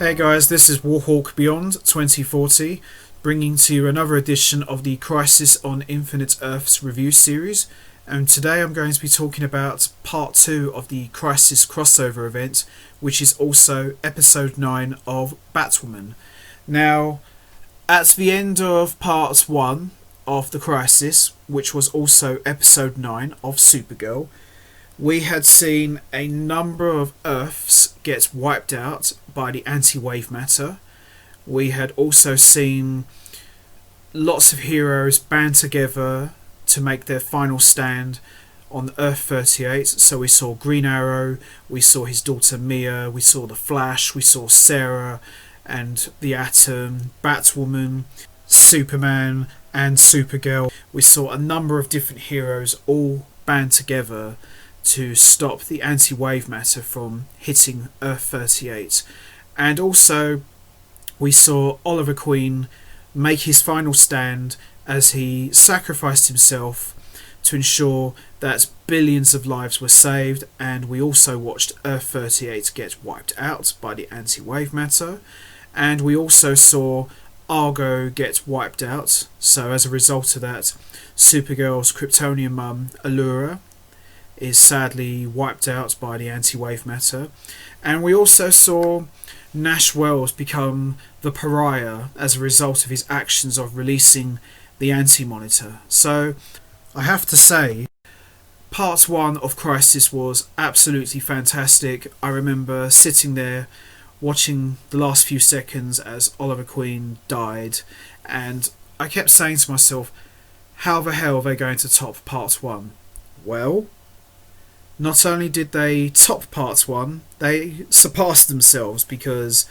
Hey guys, this is Warhawk Beyond 2040, bringing to you another edition of the Crisis on Infinite Earths review series. And today I'm going to be talking about part 2 of the Crisis crossover event, which is also episode 9 of Batwoman. Now, at the end of part 1 of the Crisis, which was also episode 9 of Supergirl, we had seen a number of Earths get wiped out by the anti-wave matter. We had also seen lots of heroes band together to make their final stand on Earth 38. So we saw Green Arrow, we saw his daughter Mia, we saw the Flash, we saw Sarah and the Atom, Batwoman, Superman and Supergirl. We saw a number of different heroes all band together to stop the anti-wave matter from hitting Earth 38. And also we saw Oliver Queen make his final stand as he sacrificed himself to ensure that billions of lives were saved, and we also watched Earth 38 get wiped out by the anti-wave matter, and we also saw Argo get wiped out. So as a result of that, Supergirl's Kryptonian mum Allura is sadly wiped out by the anti-wave matter, and we also saw Nash Wells become the pariah as a result of his actions of releasing the anti-monitor. So I have to say, part 1 of Crisis was absolutely fantastic. I remember sitting there watching the last few seconds as Oliver Queen died, and I kept saying to myself, how the hell are they going to top part 1? Well, not only did they top part 1, they surpassed themselves, because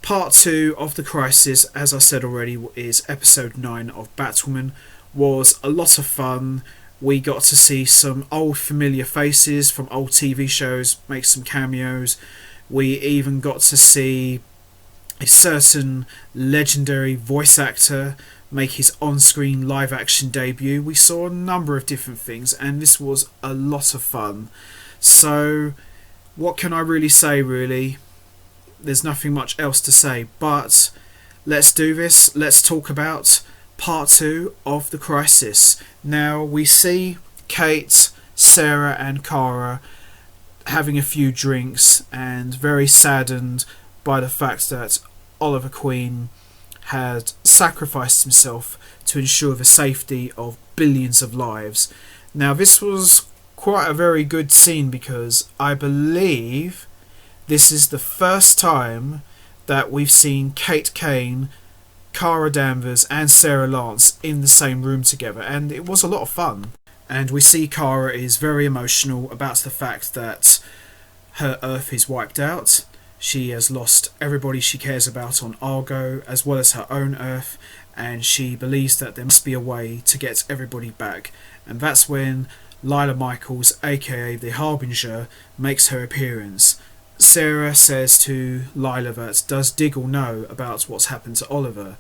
part 2 of the Crisis, as I said already, is episode 9 of Batwoman, was a lot of fun. We got to see some old familiar faces from old TV shows make some cameos. We even got to see a certain legendary voice actor make his on-screen live-action debut. We saw a number of different things, and this was a lot of fun. So, what can I really say, really? There's nothing much else to say, but let's do this. Let's talk about part 2 of the Crisis. Now, we see Kate, Sarah and Kara having a few drinks and very saddened by the fact that Oliver Queen had sacrificed himself to ensure the safety of billions of lives. Now, this was quite a very good scene, because I believe this is the first time that we've seen Kate Kane, Kara Danvers and Sarah Lance in the same room together, and it was a lot of fun. And we see Kara is very emotional about the fact that her Earth is wiped out. She has lost everybody she cares about on Argo, as well as her own Earth, and she believes that there must be a way to get everybody back. And that's when Lila Michaels, aka the Harbinger, makes her appearance. Sarah says to Lila that does Diggle know about what's happened to Oliver?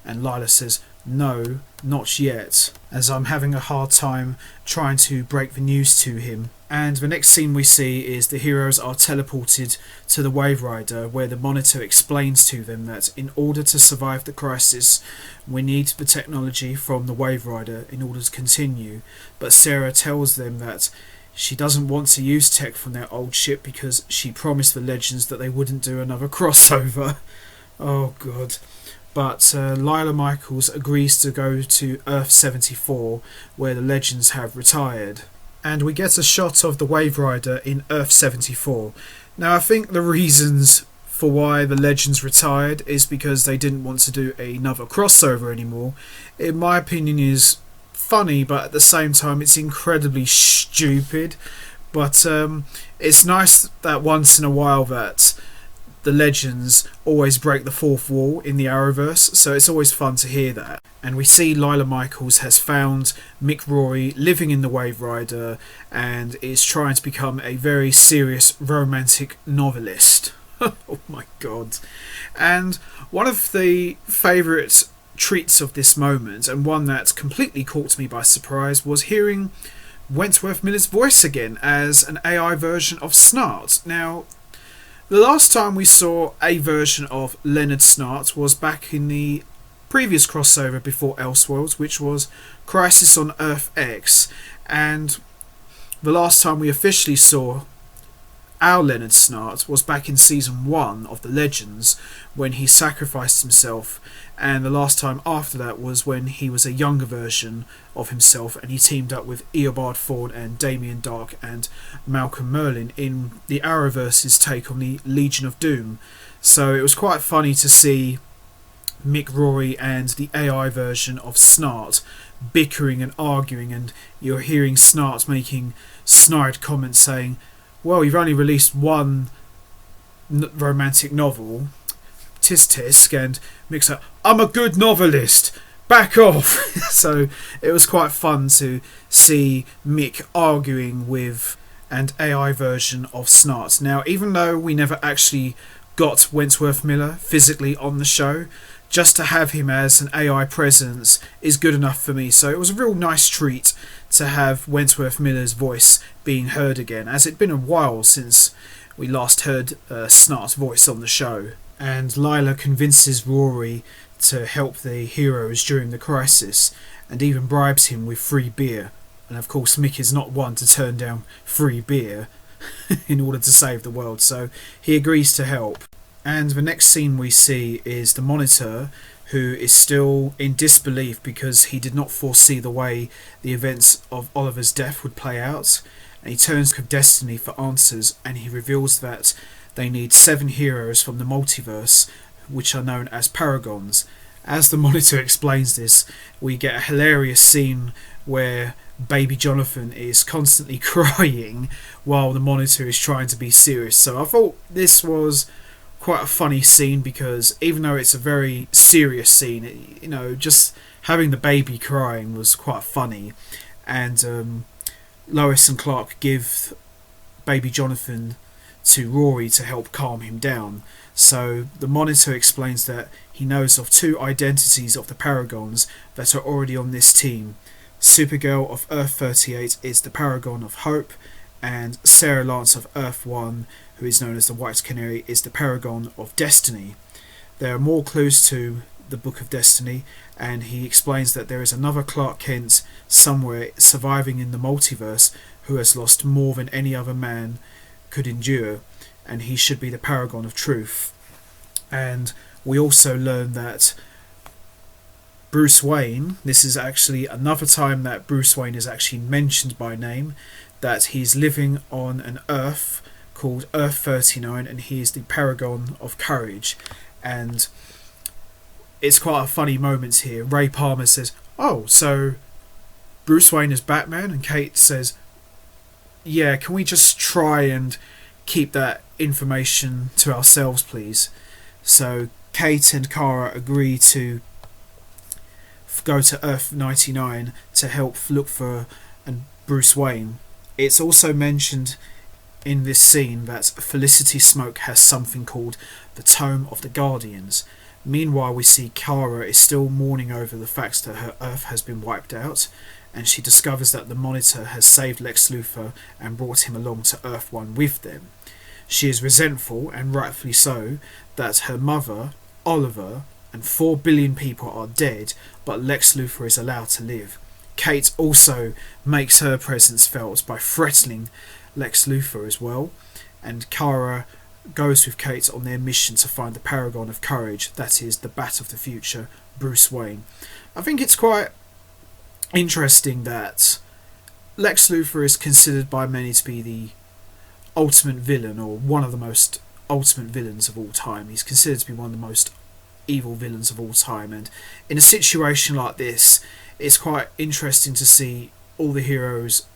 And Lila says, no, not yet, as I'm having a hard time trying to break the news to him. And the next scene we see is the heroes are teleported to the Wave Rider, where the Monitor explains to them that in order to survive the crisis, we need the technology from the Wave Rider in order to continue. But Sarah tells them that she doesn't want to use tech from their old ship because she promised the Legends that they wouldn't do another crossover. Oh god. But Lila Michaels agrees to go to Earth 74, where the Legends have retired. And we get a shot of the Wave Rider in Earth 74. Now, I think the reasons for why the Legends retired is because they didn't want to do another crossover anymore. In my opinion, is funny, but at the same time it's incredibly stupid. But it's nice that once in a while that the Legends always break the fourth wall in the Arrowverse, so it's always fun to hear that. And we see Lila Michaels has found Mick Rory living in the Wave Rider and is trying to become a very serious romantic novelist. Oh my god. And one of the favourite treats of this moment, and one that completely caught me by surprise, was hearing Wentworth Miller's voice again as an AI version of Snart. Now, The last time we saw a version of Leonard Snart was back in the previous crossover before Elseworlds, which was Crisis on Earth X, and the last time we officially saw our Leonard Snart was back in season 1 of The Legends, when he sacrificed himself, and the last time after that was when he was a younger version of himself and he teamed up with Eobard Thawne and Damien Dark and Malcolm Merlin in the Arrowverse's take on the Legion of Doom. So it was quite funny to see Mick Rory and the AI version of Snart bickering and arguing, and you're hearing Snart making snide comments saying, well, you've only released one romantic novel, tisk tisk, and Mick's like, I'm a good novelist, back off. So it was quite fun to see Mick arguing with an AI version of Snart. Now, even though we never actually got Wentworth Miller physically on the show, just to have him as an AI presence is good enough for me. So it was a real nice treat to have Wentworth Miller's voice being heard again, as it'd been a while since we last heard Snart's voice on the show. And Lila convinces Rory to help the heroes during the crisis, and even bribes him with free beer. And of course Mick is not one to turn down free beer in order to save the world, so he agrees to help. And the next scene we see is the Monitor, who is still in disbelief because he did not foresee the way the events of Oliver's death would play out. And he turns to Destiny for answers, and he reveals that they need 7 heroes from the multiverse, which are known as Paragons. As the Monitor explains this, we get a hilarious scene where baby Jonathan is constantly crying while the Monitor is trying to be serious. So I thought this was quite a funny scene, because even though it's a very serious scene, you know, just having the baby crying was quite funny. And Lois and Clark give baby Jonathan to Rory to help calm him down. So the Monitor explains that he knows of 2 identities of the Paragons that are already on this team. Supergirl of Earth 38 is the Paragon of Hope, and Sarah Lance of Earth 1, who is known as the White Canary, is the Paragon of Destiny. There are more clues to the Book of Destiny, and he explains that there is another Clark Kent somewhere surviving in the multiverse who has lost more than any other man could endure, and he should be the Paragon of Truth. And we also learn that Bruce Wayne, this is actually another time that Bruce Wayne is actually mentioned by name, that he's living on an Earth called Earth 39, and he is the Paragon of Courage. And it's quite a funny moment here. Ray Palmer says, oh, so Bruce Wayne is Batman? And Kate says, yeah, can we just try and keep that information to ourselves, please? So Kate and Kara agree to go to Earth 99 to help look for Bruce Wayne. It's also mentioned in this scene that Felicity Smoke has something called the Tome of the Guardians. Meanwhile, we see Kara is still mourning over the fact that her Earth has been wiped out, and she discovers that the Monitor has saved Lex Luthor and brought him along to Earth 1 with them. She is resentful, and rightfully so, that her mother, Oliver, and 4 billion people are dead, but Lex Luthor is allowed to live. Kate also makes her presence felt by threatening Lex Luthor as well, and Kara goes with Kate on their mission to find the Paragon of Courage, that is, the Bat of the future, Bruce Wayne. I think it's quite interesting that Lex Luthor is considered by many to be the ultimate villain, or one of the most ultimate villains of all time. He's considered to be one of the most evil villains of all time, and in a situation like this, it's quite interesting to see all the heroes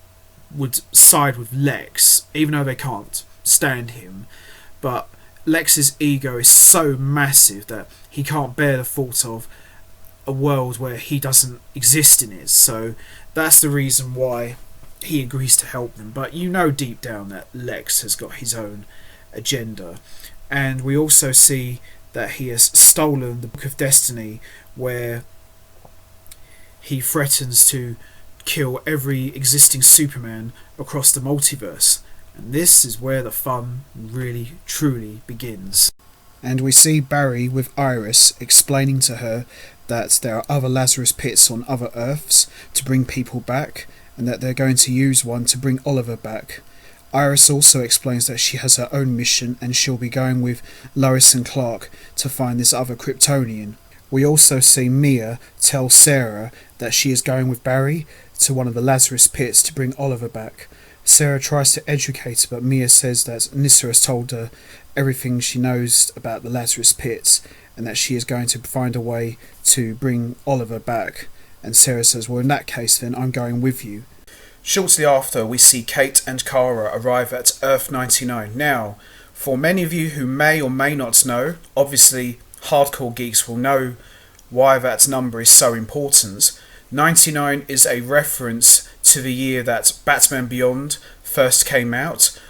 would side with Lex, even though they can't stand him. But Lex's ego is so massive that he can't bear the thought of a world where he doesn't exist in it. So that's the reason why he agrees to help them. But you know deep down that Lex has got his own agenda. And we also see that he has stolen the Book of Destiny, where he threatens to kill every existing Superman across the multiverse. And this is where the fun really, truly begins. And we see Barry with Iris explaining to her that there are other Lazarus pits on other Earths to bring people back, and that they're going to use one to bring Oliver back. Iris also explains that she has her own mission and she'll be going with Lois and Clark to find this other Kryptonian. We also see Mia tell Sarah that she is going with Barry to one of the Lazarus pits to bring Oliver back. Sarah tries to educate her, but Mia says that Nyssa has told her everything she knows about the Lazarus pits and that she is going to find a way to bring Oliver back. And Sarah says, well, in that case then I'm going with you. Shortly after, we see Kate and Kara arrive at Earth 99. Now, for many of you who may or may not know, obviously hardcore geeks will know why that number is so important. 99 is a reference to the year that Batman Beyond first came out,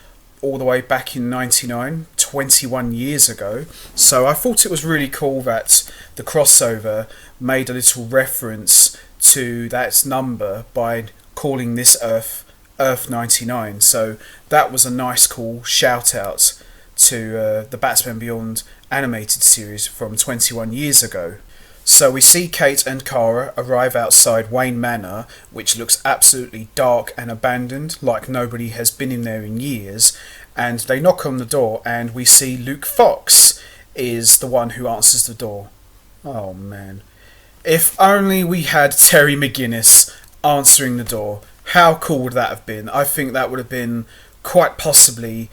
all the way back in 99, 21 years ago. So I thought it was really cool that the crossover made a little reference to that number by calling this Earth 99. So that was a nice cool shout out to the Batman Beyond animated series from 21 years ago. So we see Kate and Kara arrive outside Wayne Manor, which looks absolutely dark and abandoned, like nobody has been in there in years, and they knock on the door and we see Luke Fox is the one who answers the door. Oh man. If only we had Terry McGinnis answering the door. How cool would that have been? I think that would have been quite possibly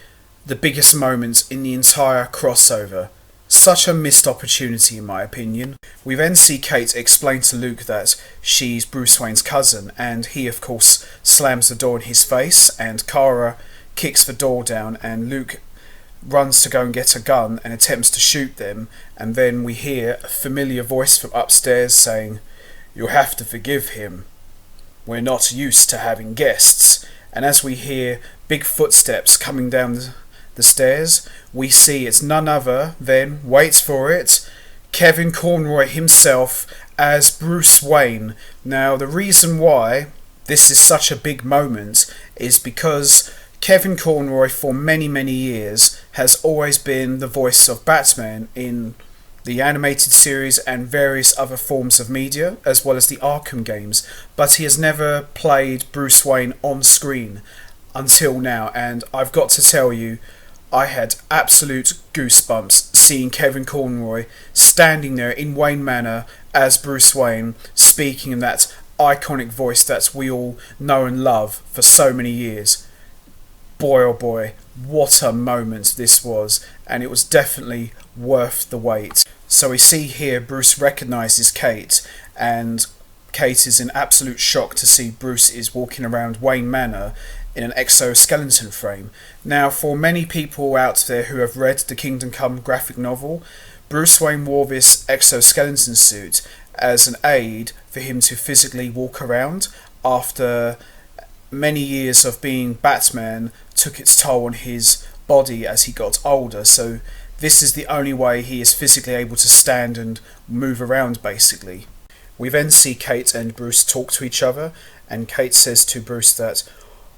the biggest moment in the entire crossover. Such a missed opportunity in my opinion. We then see Kate explain to Luke that she's Bruce Wayne's cousin, and he of course slams the door in his face, and Kara kicks the door down and Luke runs to go and get a gun and attempts to shoot them, and then we hear a familiar voice from upstairs saying, "You'll have to forgive him. We're not used to having guests." And as we hear big footsteps coming down the stairs, we see it's none other than, wait for it, Kevin Conroy himself as Bruce Wayne. Now the reason why this is such a big moment is because Kevin Conroy for many years has always been the voice of Batman in the animated series and various other forms of media, as well as the Arkham games, but he has never played Bruce Wayne on screen until now, and I've got to tell you, I had absolute goosebumps seeing Kevin Conroy standing there in Wayne Manor as Bruce Wayne, speaking in that iconic voice that we all know and love for so many years. Boy oh boy, what a moment this was, and it was definitely worth the wait. So we see here Bruce recognises Kate, and Kate is in absolute shock to see Bruce is walking around Wayne Manor in an exoskeleton frame. Now, for many people out there who have read the Kingdom Come graphic novel, Bruce Wayne wore this exoskeleton suit as an aid for him to physically walk around after many years of being Batman took its toll on his body as he got older. So this is the only way he is physically able to stand and move around, basically. We then see Kate and Bruce talk to each other, and Kate says to Bruce that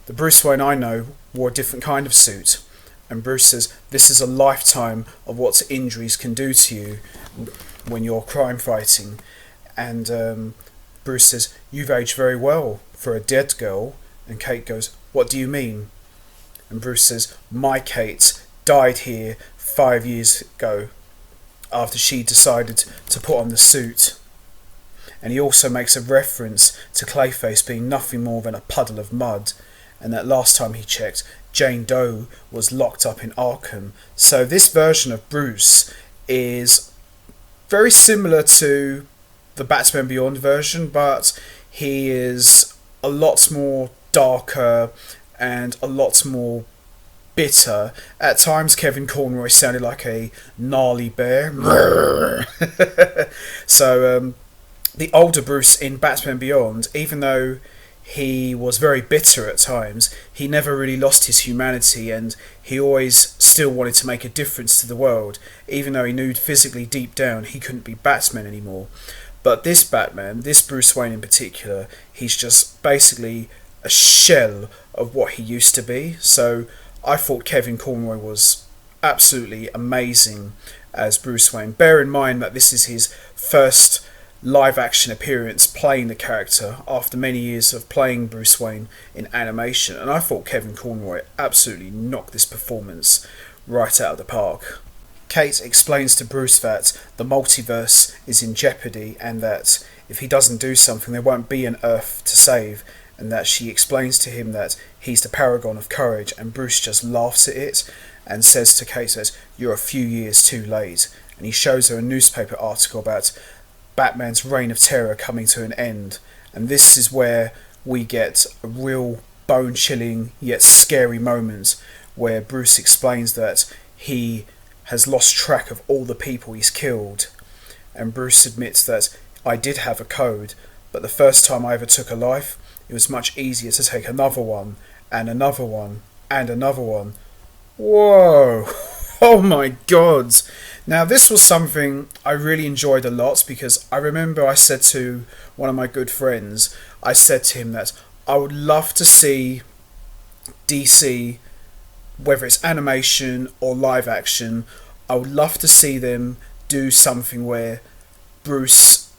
the Bruce Wayne I know wore a different kind of suit. And Bruce says, this is a lifetime of what injuries can do to you when you're crime fighting. And Bruce says, you've aged very well for a dead girl. And Kate goes, what do you mean? And Bruce says, my Kate died here 5 years ago after she decided to put on the suit. And he also makes a reference to Clayface being nothing more than a puddle of mud, and that last time he checked, Jane Doe was locked up in Arkham. So this version of Bruce is very similar to the Batman Beyond version, but he is a lot more darker and a lot more bitter. At times Kevin Conroy sounded like a gnarly bear. So the older Bruce in Batman Beyond, even though he was very bitter at times, he never really lost his humanity, and he always still wanted to make a difference to the world, even though he knew physically deep down he couldn't be Batman anymore. But this Batman, this Bruce Wayne in particular, he's just basically a shell of what he used to be. So I thought Kevin Conroy was absolutely amazing as Bruce Wayne. Bear in mind that this is his first live action appearance playing the character after many years of playing Bruce Wayne in animation, and I thought Kevin Conroy absolutely knocked this performance right out of the park. Kate explains to Bruce that the multiverse is in jeopardy and that if he doesn't do something there won't be an Earth to save, and that she explains to him that he's the paragon of courage, and Bruce just laughs at it and says to Kate that you're a few years too late, and he shows her a newspaper article about Batman's reign of terror coming to an end, and this is where we get a real bone-chilling yet scary moment where Bruce explains that he has lost track of all the people he's killed, and Bruce admits that I did have a code, but the first time I ever took a life it was much easier to take another one and another one and another one. Whoa! Oh my god! Now this was something I really enjoyed a lot, because I remember I said to one of my good friends, I said to him that I would love to see DC, whether it's animation or live action, I would love to see them do something where Bruce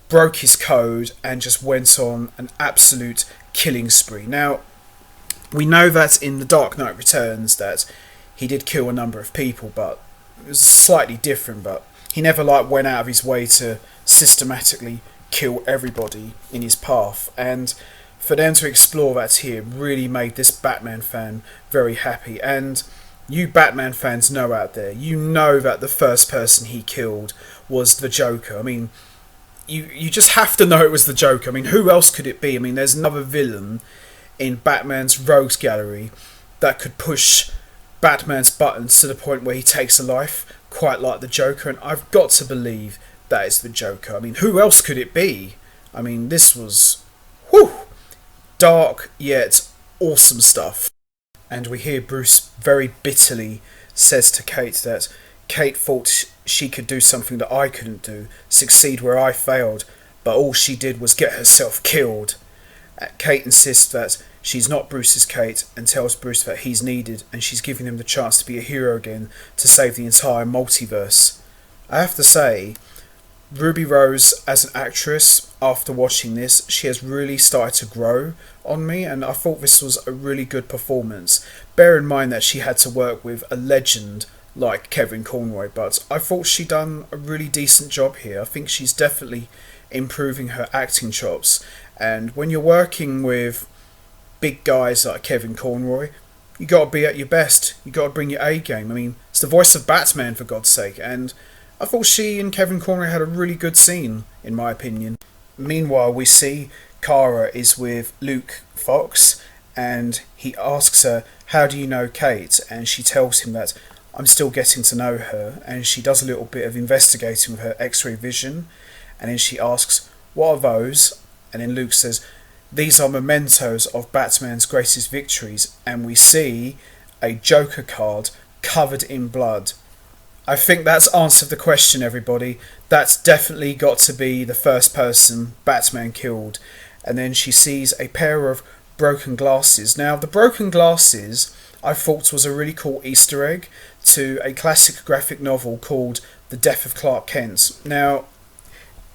broke his code and just went on an absolute killing spree. Now, we know that in The Dark Knight Returns that he did kill a number of people, but it was slightly different, but he never went out of his way to systematically kill everybody in his path, and for them to explore that here really made this Batman fan very happy. And you Batman fans know out there, you know that the first person he killed was the Joker. I mean, you just have to know it was the Joker. I mean, who else could it be? I mean, there's another villain in Batman's rogues gallery that could push Batman's buttons to the point where he takes a life, quite like the Joker, and I've got to believe that is the Joker. I mean, who else could it be? I mean, this was dark yet awesome stuff. And we hear Bruce very bitterly says to Kate that Kate thought she could do something that I couldn't do, succeed where I failed, but all she did was get herself killed. Kate insists that she's not Bruce's Kate and tells Bruce that he's needed, and she's giving him the chance to be a hero again to save the entire multiverse. I have to say, Ruby Rose as an actress, after watching this, she has really started to grow on me, and I thought this was a really good performance. Bear in mind that she had to work with a legend like Kevin Conroy, but I thought she done a really decent job here. I think she's definitely improving her acting chops, and when you're working with big guys like Kevin Conroy, you got to be at your best. You got to bring your A game. I mean, it's the voice of Batman, for God's sake, and I thought she and Kevin Conroy had a really good scene, in my opinion. Meanwhile, we see Kara is with Luke Fox, and he asks her, how do you know Kate? And she tells him that I'm still getting to know her, and she does a little bit of investigating with her X-ray vision, and then she asks, what are those? And then Luke says, these are mementos of Batman's greatest victories, and we see a Joker card covered in blood. I think that's answered the question, everybody. That's definitely got to be the first person Batman killed. And then she sees a pair of broken glasses. Now, the broken glasses I thought was a really cool Easter egg to a classic graphic novel called The Death of Clark Kent. Now,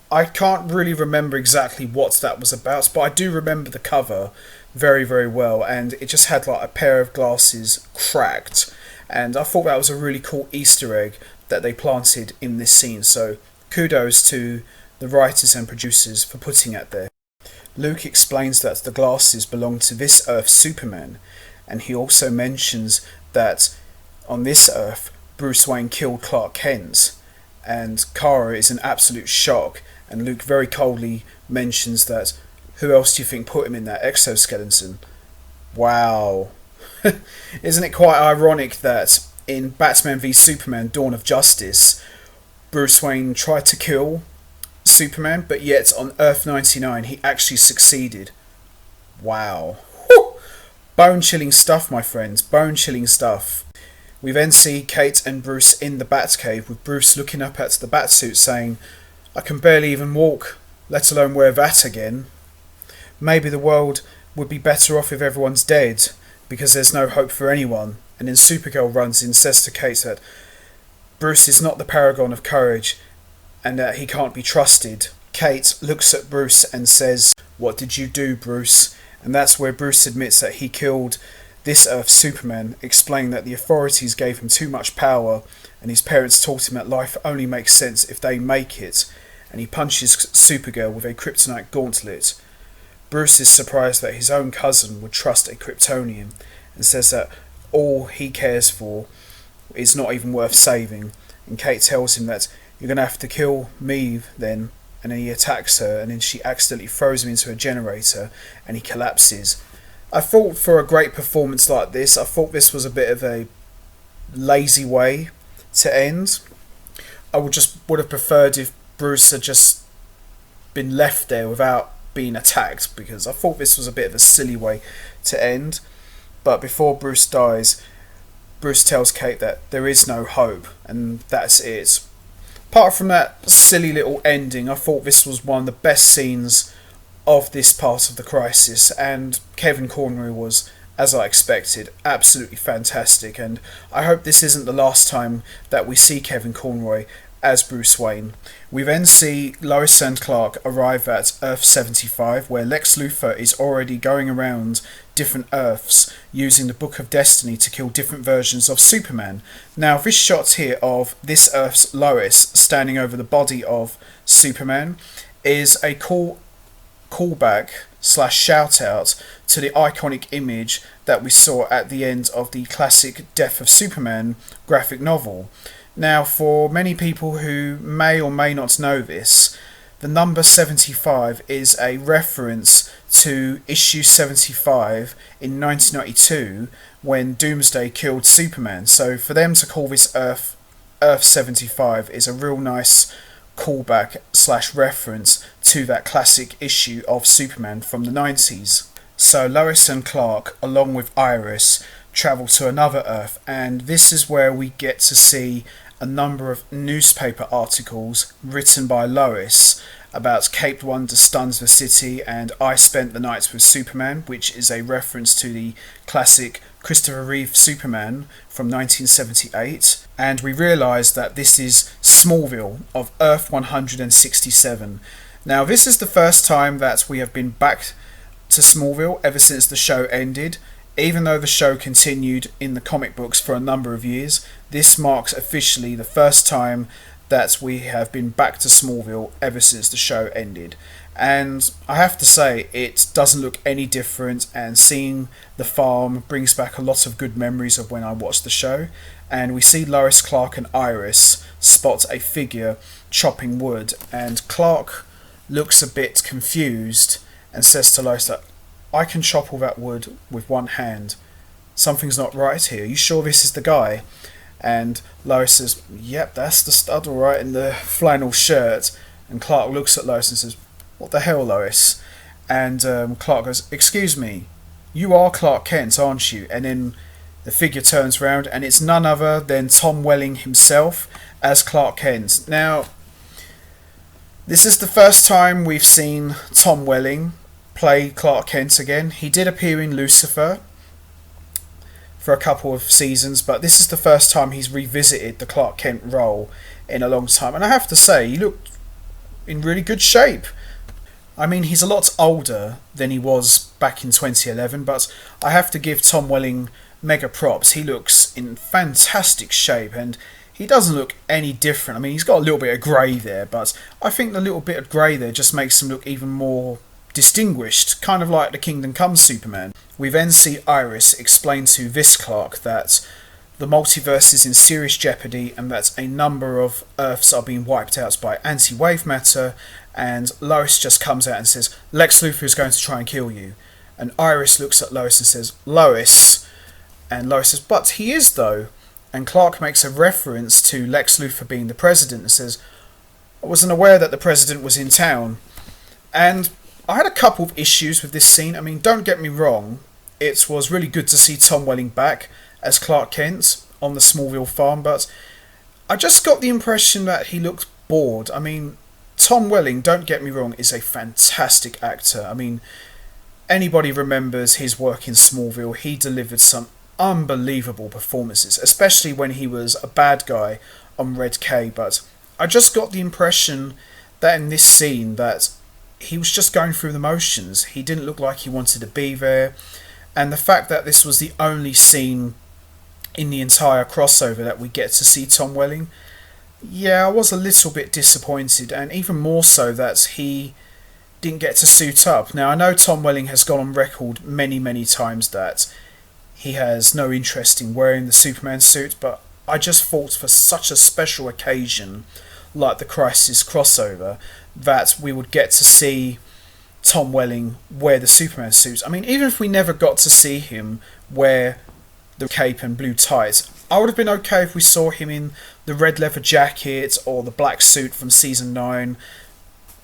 I can't really remember exactly what that was about, but I do remember the cover very, very well, and it just had a pair of glasses cracked, and I thought that was a really cool Easter egg that they planted in this scene, so kudos to the writers and producers for putting it there. Luke explains that the glasses belong to this Earth's Superman, and he also mentions that on this Earth, Bruce Wayne killed Clark Kent, and Kara is in absolute shock, and Luke very coldly mentions that, who else do you think put him in that exoskeleton? Wow. Isn't it quite ironic that in Batman v Superman Dawn of Justice, Bruce Wayne tried to kill Superman, but yet on Earth 99 he actually succeeded? Wow. Whew. Bone-chilling stuff, my friends, bone-chilling stuff. We then see Kate and Bruce in the Batcave, with Bruce looking up at the Batsuit saying, I can barely even walk, let alone wear that again. Maybe the world would be better off if everyone's dead, because there's no hope for anyone. And then Supergirl runs in, says to Kate that Bruce is not the paragon of courage and that he can't be trusted. Kate looks at Bruce and says, "What did you do, Bruce?" And that's where Bruce admits that he killed this Earth's Superman, explaining that the authorities gave him too much power and his parents taught him that life only makes sense if they make it, and he punches Supergirl with a kryptonite gauntlet. Bruce is surprised that his own cousin would trust a Kryptonian and says that all he cares for is not even worth saving, and Kate tells him that you're going to have to kill me then, and then he attacks her and then she accidentally throws him into a generator and he collapses. I thought for a great performance like this, I thought this was a bit of a lazy way to end. I would have preferred if Bruce had just been left there without being attacked, because I thought this was a bit of a silly way to end. But before Bruce dies, Bruce tells Kate that there is no hope, and that's it. Apart from that silly little ending, I thought this was one of the best scenes of this part of the Crisis, and Kevin Conroy was, as I expected, absolutely fantastic, and I hope this isn't the last time that we see Kevin Conroy as Bruce Wayne. We then see Lois and Clark arrive at Earth 75, where Lex Luthor is already going around different Earths using the Book of Destiny to kill different versions of Superman. Now, this shot here of this Earth's Lois standing over the body of Superman is a callback / shout out to the iconic image that we saw at the end of the classic Death of Superman graphic novel. Now, for many people who may or may not know this, the number 75 is a reference to issue 75 in 1992 when Doomsday killed Superman. So for them to call this Earth 75 is a real nice callback / reference to that classic issue of Superman from the 90s. So Lois and Clark, along with Iris, travel to another Earth, and this is where we get to see a number of newspaper articles written by Lois about Cape Wonder stuns the city and I spent the nights with Superman, which is a reference to the classic Christopher Reeve Superman from 1978, and we realise that this is Smallville of Earth 167. Now, this is the first time that we have been back to Smallville ever since the show ended. Even though the show continued in the comic books for a number of years, this marks officially the first time that we have been back to Smallville ever since the show ended. And I have to say, it doesn't look any different, and seeing the farm brings back a lot of good memories of when I watched the show. And we see Lois, Clark and Iris spot a figure chopping wood, and Clark looks a bit confused and says to Lois that, "I can chop all that wood with one hand. Something's not right here. Are you sure this is the guy?" And Lois says, "Yep, that's the stud all right in the flannel shirt." And Clark looks at Lois and says, "What the hell, Lois?" And Clark goes, "Excuse me, you are Clark Kent, aren't you?" And then the figure turns around and it's none other than Tom Welling himself as Clark Kent. Now, this is the first time we've seen Tom Welling play Clark Kent again. He did appear in Lucifer for a couple of seasons, but this is the first time he's revisited the Clark Kent role in a long time, and I have to say, he looked in really good shape. I mean, he's a lot older than he was back in 2011, but I have to give Tom Welling mega props. He looks in fantastic shape, and he doesn't look any different. I mean, he's got a little bit of grey there, but I think the little bit of grey there just makes him look even more distinguished, kind of like the Kingdom Come Superman. We then see Iris explain to this Clark that the multiverse is in serious jeopardy and that a number of Earths are being wiped out by anti-wave matter, and Lois just comes out and says, "Lex Luthor is going to try and kill you." And Iris looks at Lois and says, "Lois," and Lois says, "But he is though." And Clark makes a reference to Lex Luthor being the president and says, "I wasn't aware that the president was in town." And I had a couple of issues with this scene. I mean, don't get me wrong, it was really good to see Tom Welling back as Clark Kent on the Smallville farm, but I just got the impression that he looked bored. I mean, Tom Welling, don't get me wrong, is a fantastic actor. I mean, anybody remembers his work in Smallville. He delivered some unbelievable performances, especially when he was a bad guy on Red K. But I just got the impression that in this scene that he was just going through the motions. He didn't look like he wanted to be there, and the fact that this was the only scene in the entire crossover that we get to see Tom Welling, yeah, I was a little bit disappointed, and even more so that he didn't get to suit up. Now, I know Tom Welling has gone on record many times that he has no interest in wearing the Superman suit, but I just thought for such a special occasion like the Crisis crossover that we would get to see Tom Welling wear the Superman suit. I mean, even if we never got to see him wear the cape and blue tights, I would have been okay if we saw him in the red leather jacket or the black suit from season 9.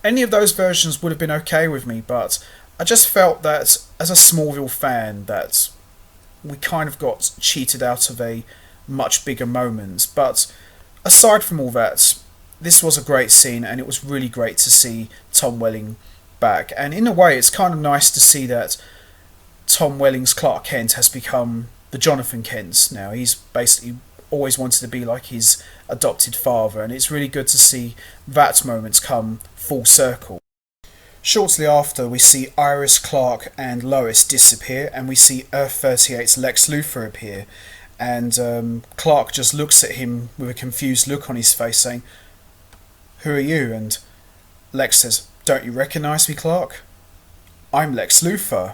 Any of those versions would have been okay with me, but I just felt that as a Smallville fan that we kind of got cheated out of a much bigger moment. But aside from all that, this was a great scene, and it was really great to see Tom Welling back. And in a way, it's kind of nice to see that Tom Welling's Clark Kent has become the Jonathan Kent now. He's basically always wanted to be like his adopted father, and it's really good to see that moment come full circle. Shortly after, we see Iris, Clark and Lois disappear, and we see Earth 38's Lex Luthor appear, and Clark just looks at him with a confused look on his face saying, "Who are you?" And Lex says, "Don't you recognise me, Clark? I'm Lex Luthor."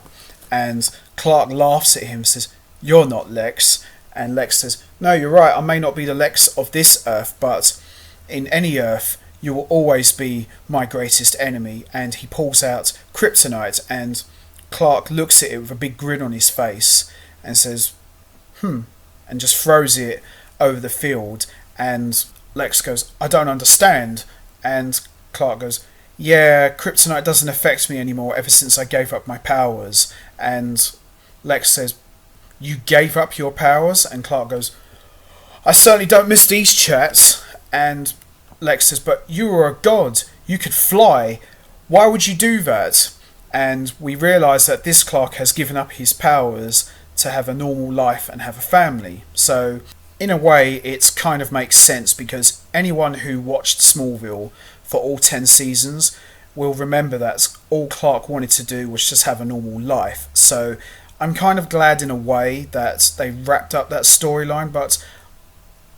And Clark laughs at him and says, "You're not Lex." And Lex says, "No, you're right, I may not be the Lex of this Earth, but in any Earth, you will always be my greatest enemy." And he pulls out kryptonite, and Clark looks at it with a big grin on his face and says, and just throws it over the field. And Lex goes, "I don't understand." And Clark goes, "Yeah, kryptonite doesn't affect me anymore ever since I gave up my powers." And Lex says, "You gave up your powers?" And Clark goes, "I certainly don't miss these chats." And Lex says, "But you were a god. You could fly. Why would you do that?" And we realise that this Clark has given up his powers to have a normal life and have a family. So in a way, it kind of makes sense, because anyone who watched Smallville for all 10 seasons will remember that all Clark wanted to do was just have a normal life. So I'm kind of glad in a way that they wrapped up that storyline, but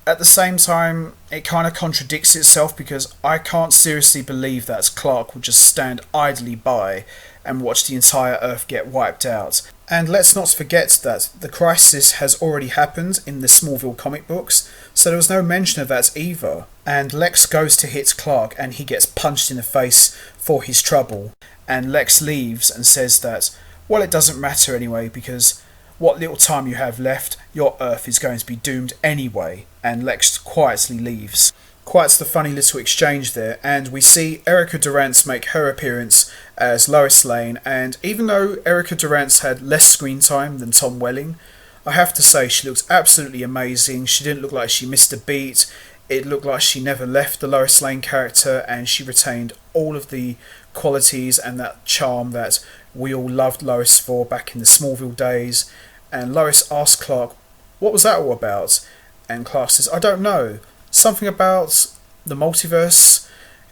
at the same time, it kind of contradicts itself, because I can't seriously believe that Clark would just stand idly by and watch the entire Earth get wiped out. And let's not forget that the Crisis has already happened in the Smallville comic books, so there was no mention of that either. And Lex goes to hit Clark and he gets punched in the face for his trouble. And Lex leaves and says that, well, it doesn't matter anyway, because what little time you have left, your Earth is going to be doomed anyway. And Lex quietly leaves. Quite the funny little exchange there, and we see Erica Durance make her appearance as Lois Lane, and even though Erica Durance had less screen time than Tom Welling, I have to say she looks absolutely amazing. She didn't look like she missed a beat. It looked like she never left the Lois Lane character, and she retained all of the qualities and that charm that we all loved Lois for back in the Smallville days. And Lois asks Clark, "What was that all about?" And Clark says, "I don't know. Something about the multiverse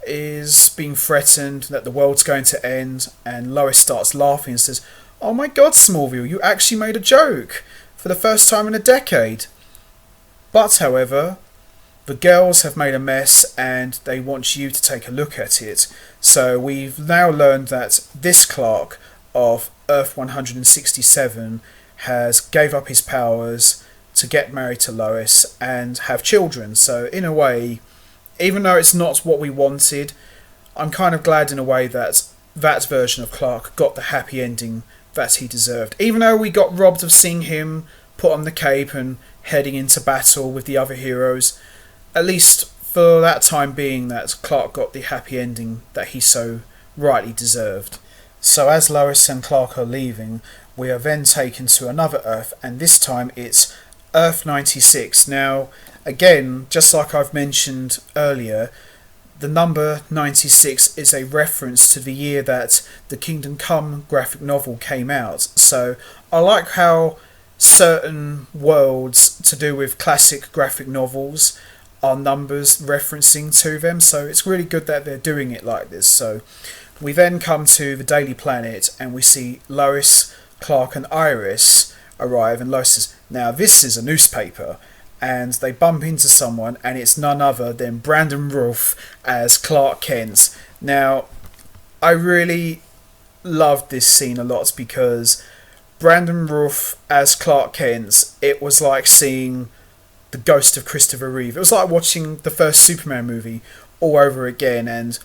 is being threatened, that the world's going to end." And Lois starts laughing and says, "Oh my god, Smallville, you actually made a joke for the first time in a decade." But however, the girls have made a mess and they want you to take a look at it. So we've now learned that this Clark of Earth 167 has gave up his powers to get married to Lois and have children. So in a way, even though it's not what we wanted, I'm kind of glad in a way that that version of Clark got the happy ending that he deserved. Even though we got robbed of seeing him put on the cape and heading into battle with the other heroes, at least for that time being, that Clark got the happy ending that he so rightly deserved. So as Lois and Clark are leaving, we are then taken to another Earth, and this time it's Earth 96. Now, again, just like I've mentioned earlier, the number 96 is a reference to the year that the Kingdom Come graphic novel came out. So I like how certain worlds to do with classic graphic novels are numbers referencing to them, so it's really good that they're doing it like this. So we then come to the Daily Planet and we see Lois, Clark and Iris arrive, and Lois says, now this is a newspaper, and they bump into someone and it's none other than Brandon Routh as Clark Kent. Now I really loved this scene a lot because Brandon Routh as Clark Kent, it was like seeing the ghost of Christopher Reeve. It was like watching the first Superman movie all over again, and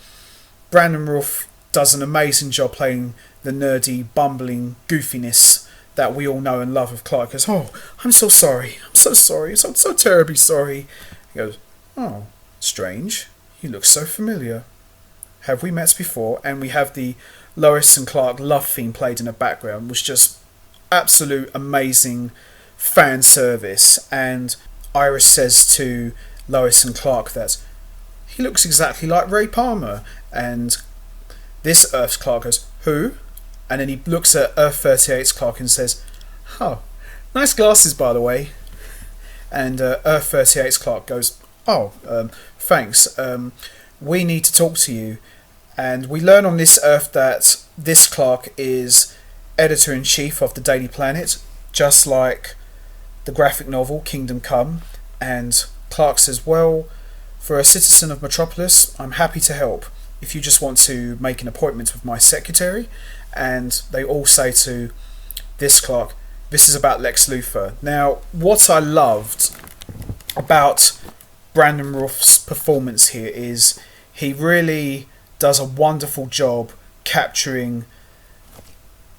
Brandon Routh does an amazing job playing the nerdy, bumbling goofiness that we all know and love of Clark. He goes, oh, I'm so sorry, I'm so terribly sorry. He goes, oh, strange, you look so familiar. Have we met before? And we have the Lois and Clark love theme played in the background, which just absolute amazing fan service. And Iris says to Lois and Clark that he looks exactly like Ray Palmer, and this Earth's Clark goes, who? And then he looks at Earth 38's Clark and says, oh, nice glasses by the way. And Earth 38's Clark goes, oh, thanks, we need to talk to you. And we learn on this Earth that this Clark is editor-in-chief of the Daily Planet, just like the graphic novel Kingdom Come. And Clark says, well, for a citizen of Metropolis, I'm happy to help if you just want to make an appointment with my secretary. And they all say to this Clark, this is about Lex Luthor. Now, what I loved about Brandon Routh's performance here is he really does a wonderful job capturing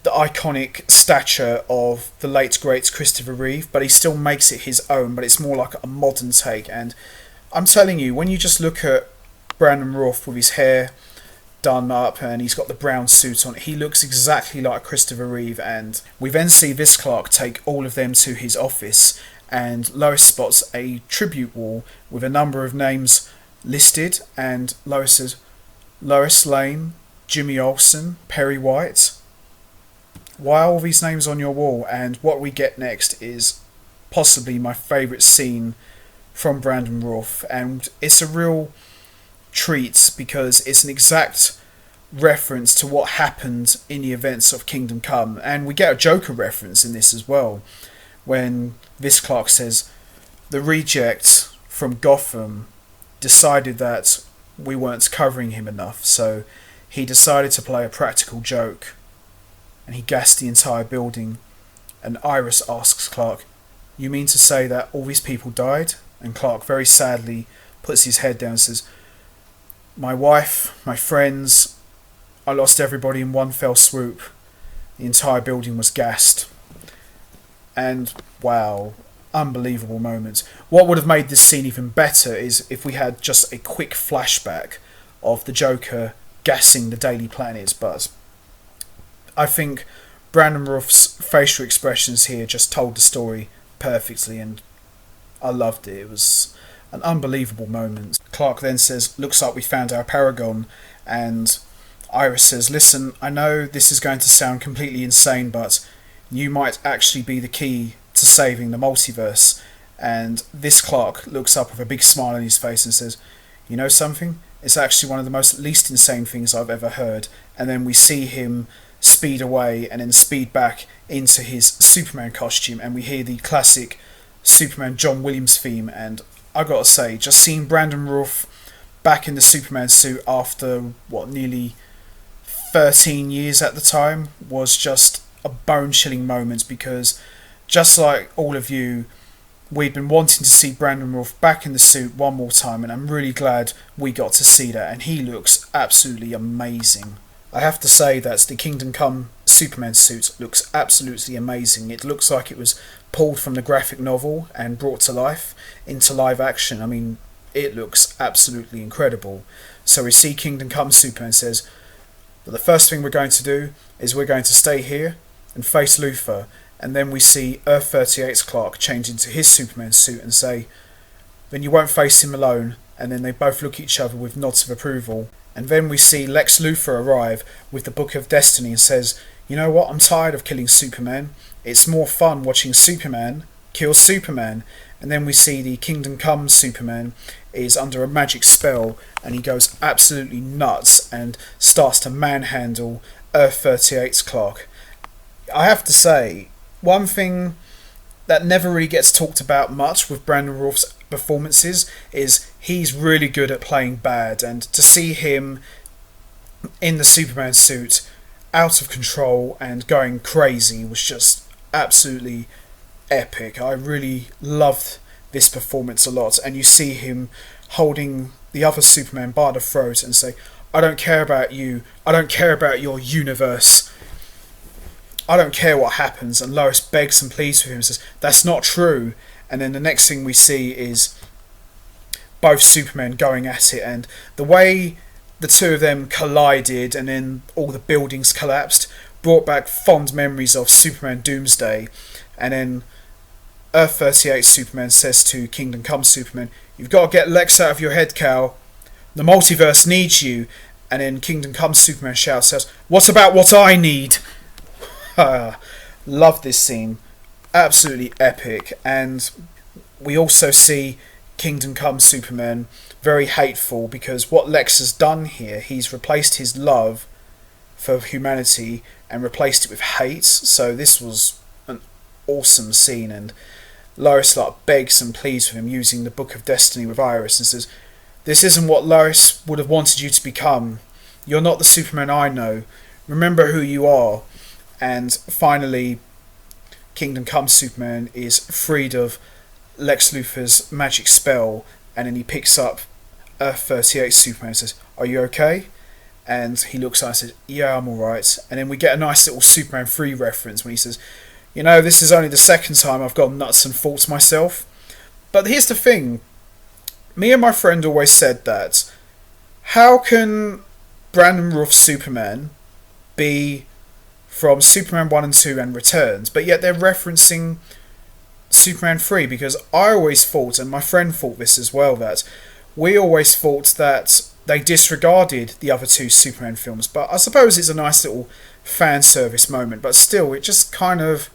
the iconic stature of the late great Christopher Reeve, but he still makes it his own, but it's more like a modern take. And I'm telling you, when you just look at Brandon Routh with his hair done up and he's got the brown suit on, he looks exactly like Christopher Reeve. And we then see this Clark take all of them to his office, and Lois spots a tribute wall with a number of names listed, and Lois says, Lois Lane, Jimmy Olsen, Perry White. Why are all these names on your wall? And what we get next is possibly my favourite scene from Brandon Routh, and it's a real treat because it's an exact reference to what happened in the events of Kingdom Come. And we get a Joker reference in this as well, when this Clark says, the reject from Gotham decided that we weren't covering him enough, so he decided to play a practical joke, and he gassed the entire building. And Iris asks Clark, you mean to say that all these people died? And Clark very sadly puts his head down and says, my wife, my friends, I lost everybody in one fell swoop. The entire building was gassed. And wow, unbelievable moments. What would have made this scene even better is if we had just a quick flashback of the Joker gassing the Daily Planet. But I think Brandon Routh's facial expressions here just told the story perfectly, and I loved it. It was an unbelievable moment. Clark then says, looks like we found our Paragon, and Iris says, listen, I know this is going to sound completely insane, but you might actually be the key to saving the multiverse. And this Clark looks up with a big smile on his face and says, you know something? It's actually one of the most least insane things I've ever heard. And then we see him speed away and then speed back into his Superman costume, and we hear the classic Superman John Williams theme. And I gotta say, just seeing Brandon Routh back in the Superman suit after nearly 13 years at the time was just a bone-chilling moment, because just like all of you, we'd been wanting to see Brandon Routh back in the suit one more time, and I'm really glad we got to see that, and he looks absolutely amazing. I have to say that the Kingdom Come Superman suit looks absolutely amazing. It looks like it was pulled from the graphic novel and brought to life into live action. I mean, it looks absolutely incredible. So we see Kingdom Come Superman says, but the first thing we're going to do is we're going to stay here and face Luthor. And then we see Earth 38's Clark change into his Superman suit and say, then you won't face him alone. And then they both look at each other with nods of approval. And then we see Lex Luthor arrive with the Book of Destiny and says, you know what, I'm tired of killing Superman. it's more fun watching Superman kill Superman. And then we see the Kingdom Come Superman is under a magic spell, and he goes absolutely nuts and starts to manhandle Earth 38's Clark. I have to say, one thing that never really gets talked about much with Brandon Routh's performances is he's really good at playing bad, and to see him in the Superman suit, out of control and going crazy, was just absolutely epic. I really loved this performance a lot, and you see him holding the other Superman by the throat and say, "I don't care about you, I don't care about your universe, I don't care what happens." And Lois begs and pleads with him and says, "That's not true." And then the next thing we see is both Supermen going at it, and the way the two of them collided and then all the buildings collapsed brought back fond memories of Superman Doomsday. And then Earth 38 Superman says to Kingdom Come Superman, "You've got to get Lex out of your head, Cal. The multiverse needs you." And then Kingdom Come Superman shouts out, "What about what I need?" Love this scene. Absolutely epic. And we also see Kingdom Come Superman very hateful, because what Lex has done here, he's replaced his love for humanity and replaced it with hate. So this was an awesome scene, and Lois begs and pleads with him using the Book of Destiny with Iris and says, "This isn't what Lois would have wanted you to become. You're not the Superman I know. Remember who you are." And finally, Kingdom Come Superman is freed of Lex Luthor's magic spell, and then he picks up Earth 38 Superman and says, "Are you okay?" And he looks at it and says, "Yeah, I'm alright." And then we get a nice little Superman 3 reference when he says, "You know, this is only the second time I've gone nuts and fought myself." But here's the thing. Me and my friend always said that, how can Brandon Routh's Superman be from Superman 1 and 2 and Returns, but yet they're referencing Superman 3? Because I always thought, and my friend thought this as well, that we always thought that they disregarded the other two Superman films. But I suppose it's a nice little fan service moment, but still, it just kind of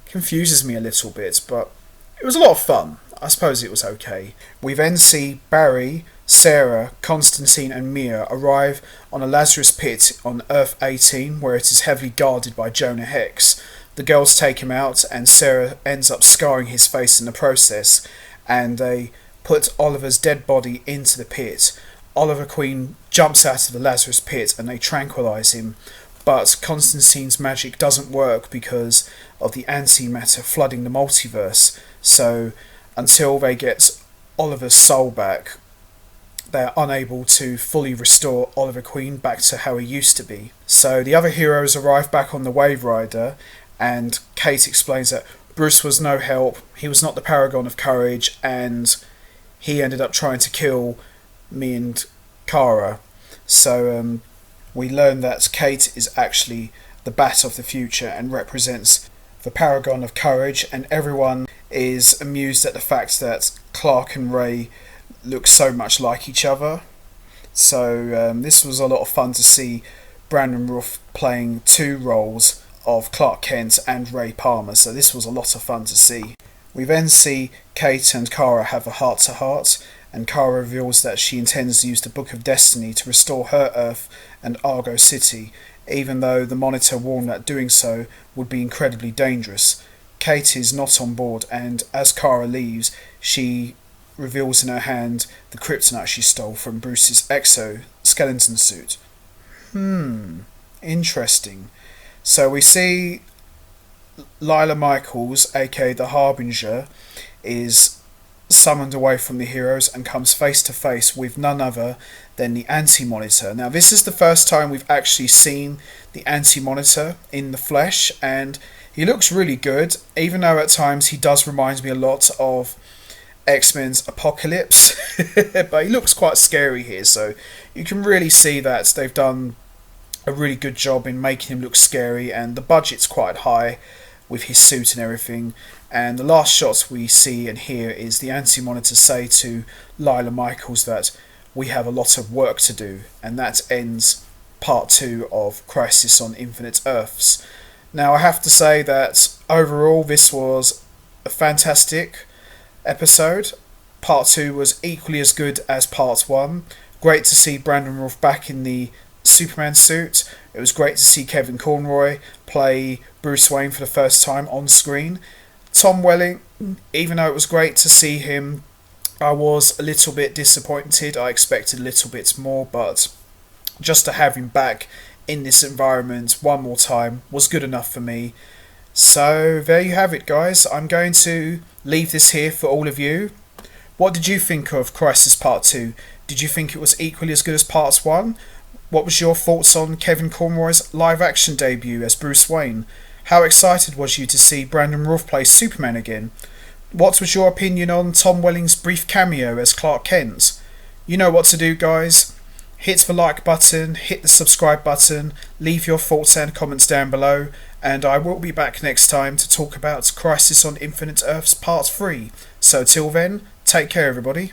confuses me a little bit. But it was a lot of fun. I suppose it was okay. We then see Barry, Sarah, Constantine and Mia arrive on a Lazarus pit on Earth 18, where it is heavily guarded by Jonah Hex. The girls take him out, and Sarah ends up scarring his face in the process, and they put Oliver's dead body into the pit. Oliver Queen jumps out of the Lazarus pit and they tranquilise him, but Constantine's magic doesn't work because of the antimatter flooding the multiverse, so until they get Oliver's soul back, they're unable to fully restore Oliver Queen back to how he used to be. So the other heroes arrive back on the Wave Rider, and Kate explains that Bruce was no help, he was not the paragon of courage, and he ended up trying to kill me and Kara. So we learn that Kate is actually the Bat of the future and represents the paragon of courage, and everyone is amused at the fact that Clark and Ray look so much like each other. So this was a lot of fun to see Brandon Routh playing two roles of Clark Kent and Ray Palmer, so this was a lot of fun to see. We then see Kate and Kara have a heart-to-heart, and Kara reveals that she intends to use the Book of Destiny to restore her Earth and Argo City, even though the Monitor warned that doing so would be incredibly dangerous. Kate is not on board, and as Kara leaves, she reveals in her hand the kryptonite she stole from Bruce's exoskeleton suit. Interesting. So we see Lila Michaels, aka the Harbinger, is summoned away from the heroes and comes face to face with none other than the Anti-Monitor. Now this is the first time we've actually seen the Anti-Monitor in the flesh, and he looks really good, even though at times he does remind me a lot of X-Men's Apocalypse. But he looks quite scary here, so you can really see that they've done a really good job in making him look scary, and the budget's quite high with his suit and everything. And the last shots we see and hear is the Anti-Monitor say to Lila Michaels that we have a lot of work to do, and that ends part 2 of Crisis on Infinite Earths. Now, I have to say that overall, this was a fantastic episode. Part 2 was equally as good as Part 1. Great to see Brandon Routh back in the Superman suit. It was great to see Kevin Conroy play Bruce Wayne for the first time on screen. Tom Welling, even though it was great to see him, I was a little bit disappointed. I expected a little bit more, but just to have him back in this environment one more time was good enough for me. So there you have it, guys. I'm going to leave this here for all of you. What did you think of Crisis Part 2? Did you think it was equally as good as Part 1? What was your thoughts on Kevin Conroy's live-action debut as Bruce Wayne? How excited was you to see Brandon Routh play Superman again? What was your opinion on Tom Welling's brief cameo as Clark Kent? You know what to do, guys. Hit the like button, hit the subscribe button, leave your thoughts and comments down below, and I will be back next time to talk about Crisis on Infinite Earths Part 3. So till then, take care everybody.